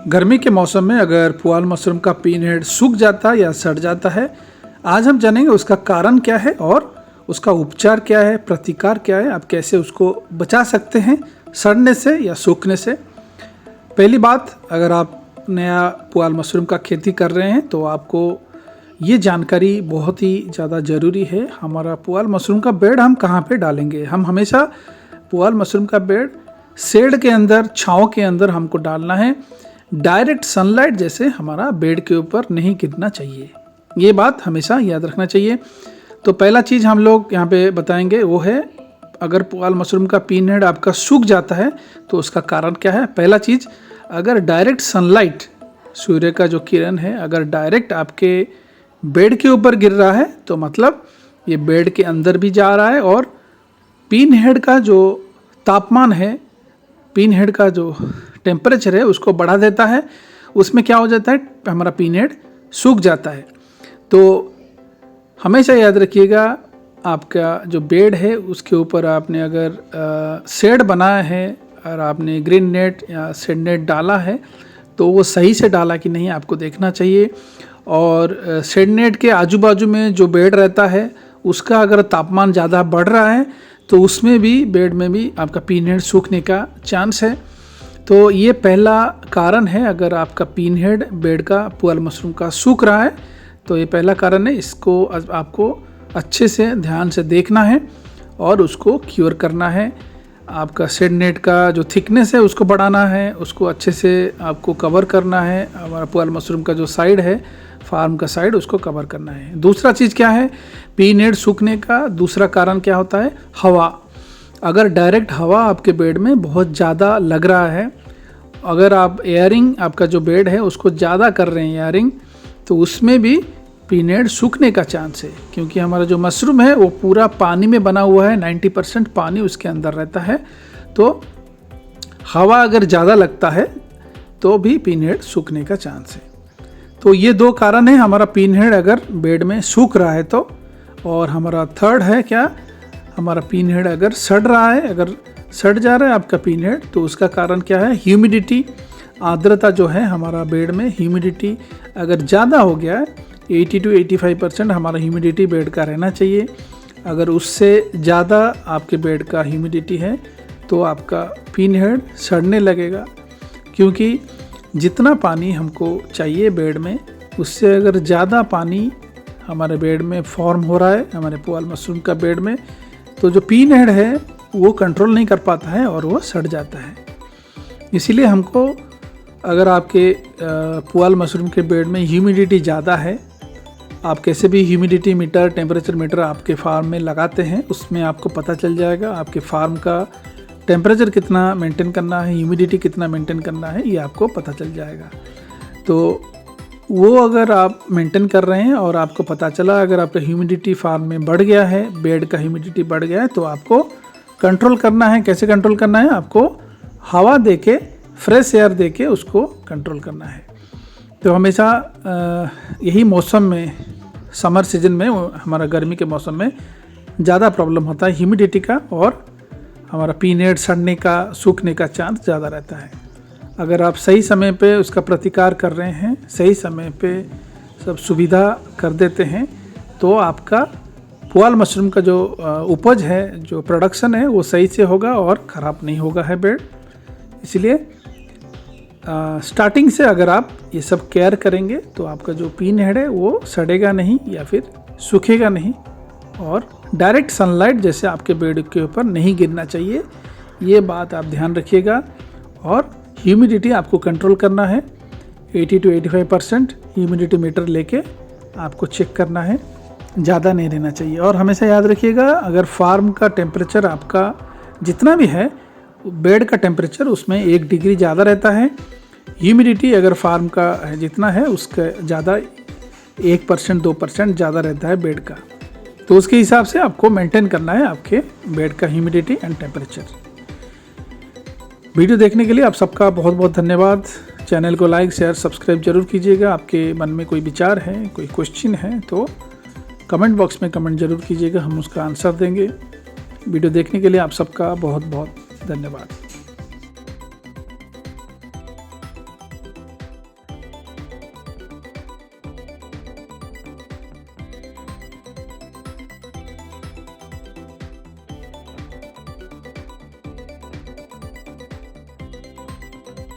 गर्मी के मौसम में अगर पुआल मशरूम का पिन हेड सूख जाता है या सड़ जाता है, आज हम जानेंगे उसका कारण क्या है और उसका उपचार क्या है, प्रतिकार क्या है, आप कैसे उसको बचा सकते हैं सड़ने से या सूखने से। पहली बात, अगर आप नया पुआल मशरूम का खेती कर रहे हैं तो आपको ये जानकारी बहुत ही ज़्यादा ज़रूरी है। हमारा पुआल मशरूम का बेड हम कहाँ पे डालेंगे। हम हमेशा पुआल मशरूम का बेड शेड के अंदर, छाँव के अंदर हमको डालना है। डायरेक्ट सनलाइट जैसे हमारा बेड के ऊपर नहीं गिरना चाहिए, ये बात हमेशा याद रखना चाहिए। तो पहला चीज़ हम लोग यहाँ पे बताएंगे वो है, अगर पुआल मशरूम का पिन हेड आपका सूख जाता है तो उसका कारण क्या है। पहला चीज़, अगर डायरेक्ट सनलाइट, सूर्य का जो किरण है अगर डायरेक्ट आपके बेड के ऊपर गिर रहा है तो मतलब ये बेड के अंदर भी जा रहा है और पिन हेड का जो तापमान है, पिन हेड का जो टेम्परेचर है उसको बढ़ा देता है। उसमें क्या हो जाता है, हमारा पिन हेड सूख जाता है। तो हमेशा याद रखिएगा, आपका जो बेड है उसके ऊपर आपने अगर शेड बनाया है और आपने ग्रीन नेट या शेड नेट डाला है तो वो सही से डाला कि नहीं आपको देखना चाहिए। और शेड नेट के आजू बाजू में जो बेड रहता है उसका अगर तापमान ज़्यादा बढ़ रहा है तो उसमें भी, बेड में भी आपका पिन हेड सूखने का चांस है। तो ये पहला कारण है, अगर आपका पिन हेड बेड का, पुआल मशरूम का सूख रहा है तो ये पहला कारण है। इसको आपको अच्छे से ध्यान से देखना है और उसको क्योर करना है। आपका शेड नेट का जो थिकनेस है उसको बढ़ाना है, उसको अच्छे से आपको कवर करना है। हमारा पुआल मशरूम का जो साइड है, फार्म का साइड, उसको कवर करना है। दूसरा चीज़ क्या है, पिन हेड सूखने का दूसरा कारण क्या होता है, हवा। अगर डायरेक्ट हवा आपके बेड में बहुत ज़्यादा लग रहा है, अगर आप एयरिंग, आपका जो बेड है उसको ज़्यादा कर रहे हैं एयरिंग, तो उसमें भी पिन हेड सूखने का चांस है। क्योंकि हमारा जो मशरूम है वो पूरा पानी में बना हुआ है, 90% पानी उसके अंदर रहता है। तो हवा अगर ज़्यादा लगता है तो भी पिन हेड सूखने का चांस है। तो ये दो कारण है हमारा पिन हेड अगर बेड में सूख रहा है तो। और हमारा थर्ड है क्या, हमारा पिन हेड अगर सड़ रहा है, अगर सड़ जा रहा है आपका पिन हेड, तो उसका कारण क्या है, ह्यूमिडिटी, आर्द्रता जो है हमारा बेड में, ह्यूमिडिटी अगर ज़्यादा हो गया है, 80 to 85% हमारा ह्यूमिडिटी बेड का रहना चाहिए। अगर उससे ज़्यादा आपके बेड का ह्यूमिडिटी है तो आपका पिन हेड सड़ने लगेगा। क्योंकि जितना पानी हमको चाहिए बेड में, उससे अगर ज़्यादा पानी हमारे बेड में फॉर्म हो रहा है, हमारे पुआल मशरूम का बेड में, तो जो पिन हेड है वो कंट्रोल नहीं कर पाता है और वो सड़ जाता है। इसीलिए हमको, अगर आपके पुआल मशरूम के बेड में ह्यूमिडिटी ज़्यादा है, आप कैसे भी ह्यूमिडिटी मीटर, टेम्परेचर मीटर आपके फार्म में लगाते हैं, उसमें आपको पता चल जाएगा आपके फार्म का टेम्परेचर कितना मेंटेन करना है, ह्यूमिडिटी कितना मेंटेन करना है, ये आपको पता चल जाएगा। तो वो अगर आप मेंटेन कर रहे हैं और आपको पता चला अगर आपका ह्यूमिडिटी फार्म में बढ़ गया है, बेड का ह्यूमिडिटी बढ़ गया है, तो आपको कंट्रोल करना है। कैसे कंट्रोल करना है, आपको हवा देके, फ्रेश एयर देके उसको कंट्रोल करना है। तो हमेशा यही मौसम में, समर सीजन में, हमारा गर्मी के मौसम में ज़्यादा प्रॉब्लम होता है ह्यूमिडिटी का, और हमारा पिन हेड सड़ने का, सूखने का चांस ज़्यादा रहता है। अगर आप सही समय पे उसका प्रतिकार कर रहे हैं, सही समय पे सब सुविधा कर देते हैं, तो आपका पुआल मशरूम का जो उपज है, जो प्रोडक्शन है, वो सही से होगा और ख़राब नहीं होगा है बेड। इसलिए स्टार्टिंग से अगर आप ये सब केयर करेंगे तो आपका जो पिन हेड है वो सड़ेगा नहीं या फिर सूखेगा नहीं, और डायरेक्ट सनलाइट जैसे आपके बेड के ऊपर नहीं गिरना चाहिए। ये बात आप ध्यान रखिएगा। और ह्यूमिडिटी आपको कंट्रोल करना है, 80 to 85% ह्यूमिडिटी मीटर लेके आपको चेक करना है, ज़्यादा नहीं रहना चाहिए। और हमेशा याद रखिएगा, अगर फार्म का टेम्परेचर आपका जितना भी है, बेड का टेम्परेचर उसमें 1 डिग्री ज़्यादा रहता है, ह्यूमिडिटी अगर फार्म का जितना है उसका ज़्यादा 1% 2% ज़्यादा रहता है बेड का, तो उसके हिसाब से आपको मेंटेन करना है आपके बेड का ह्यूमिडिटी एंड टेम्परेचर। वीडियो देखने के लिए आप सबका बहुत बहुत धन्यवाद। चैनल को लाइक, शेयर, सब्सक्राइब जरूर कीजिएगा। आपके मन में कोई विचार है, कोई क्वेश्चन है तो कमेंट बॉक्स में कमेंट जरूर कीजिएगा, हम उसका आंसर देंगे। वीडियो देखने के लिए आप सबका बहुत बहुत धन्यवाद।